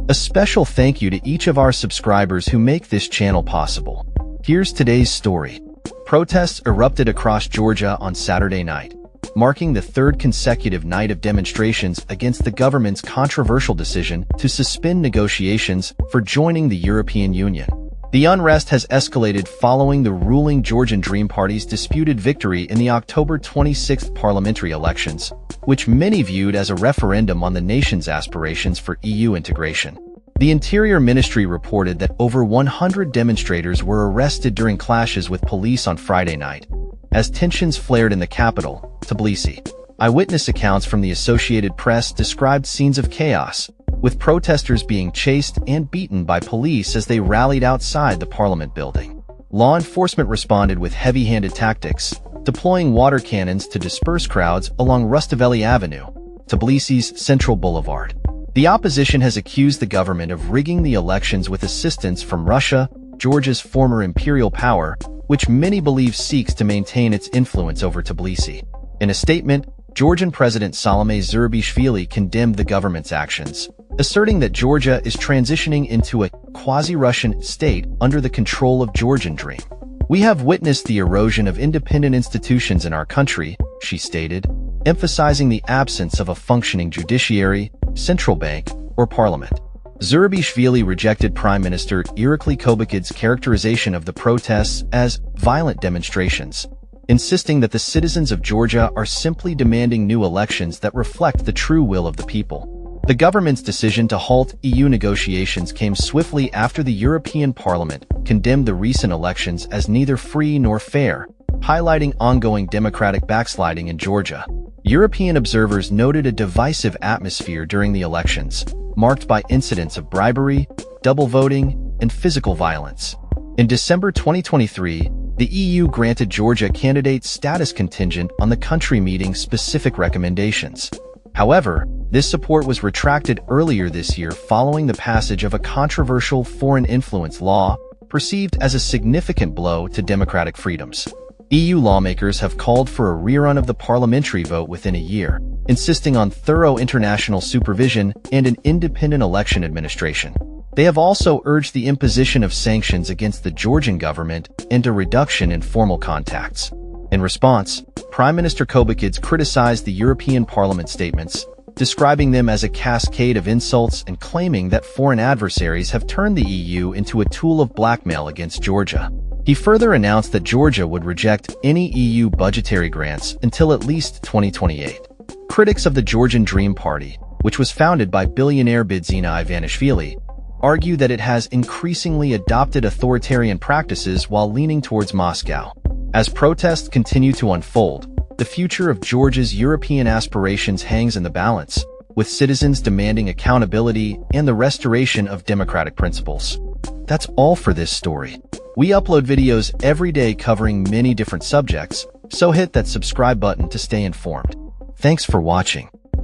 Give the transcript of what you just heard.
A special thank you to each of our subscribers who make this channel possible. Here's today's story. Protests erupted across Georgia on Saturday night, marking the third consecutive night of demonstrations against the government's controversial decision to suspend negotiations for joining the European Union. The unrest has escalated following the ruling Georgian Dream Party's disputed victory in the October 26 parliamentary elections, which many viewed as a referendum on the nation's aspirations for EU integration. The Interior Ministry reported that over 100 demonstrators were arrested during clashes with police on Friday night, as tensions flared in the capital, Tbilisi. Eyewitness accounts from the Associated Press described scenes of chaos, with protesters being chased and beaten by police as they rallied outside the parliament building. Law enforcement responded with heavy-handed tactics, deploying water cannons to disperse crowds along Rustaveli Avenue, Tbilisi's central boulevard. The opposition has accused the government of rigging the elections with assistance from Russia, Georgia's former imperial power, which many believe seeks to maintain its influence over Tbilisi. In a statement, Georgian President Salome Zurabishvili condemned the government's actions, asserting that Georgia is transitioning into a quasi-Russian state under the control of Georgian Dream. "We have witnessed the erosion of independent institutions in our country," she stated, emphasizing the absence of a functioning judiciary, central bank, or parliament. Zurabishvili rejected Prime Minister Irakli Kobakidz's characterization of the protests as violent demonstrations, insisting that the citizens of Georgia are simply demanding new elections that reflect the true will of the people. The government's decision to halt EU negotiations came swiftly after the European Parliament condemned the recent elections as neither free nor fair, highlighting ongoing democratic backsliding in Georgia. European observers noted a divisive atmosphere during the elections, marked by incidents of bribery, double voting, and physical violence. In December 2023, the EU granted Georgia candidate status contingent on the country meeting specific recommendations. However, this support was retracted earlier this year following the passage of a controversial foreign influence law perceived as a significant blow to democratic freedoms. EU lawmakers have called for a rerun of the parliamentary vote within a year, insisting on thorough international supervision and an independent election administration. They have also urged the imposition of sanctions against the Georgian government and a reduction in formal contacts. In response, Prime Minister Kobakidze criticized the European Parliament statements, describing them as a cascade of insults and claiming that foreign adversaries have turned the EU into a tool of blackmail against Georgia. He further announced that Georgia would reject any EU budgetary grants until at least 2028. Critics of the Georgian Dream Party, which was founded by billionaire Bidzina Ivanishvili, argue that it has increasingly adopted authoritarian practices while leaning towards Moscow. As protests continue to unfold, the future of Georgia's European aspirations hangs in the balance, with citizens demanding accountability and the restoration of democratic principles. That's all for this story. We upload videos every day covering many different subjects, so hit that subscribe button to stay informed. Thanks for watching.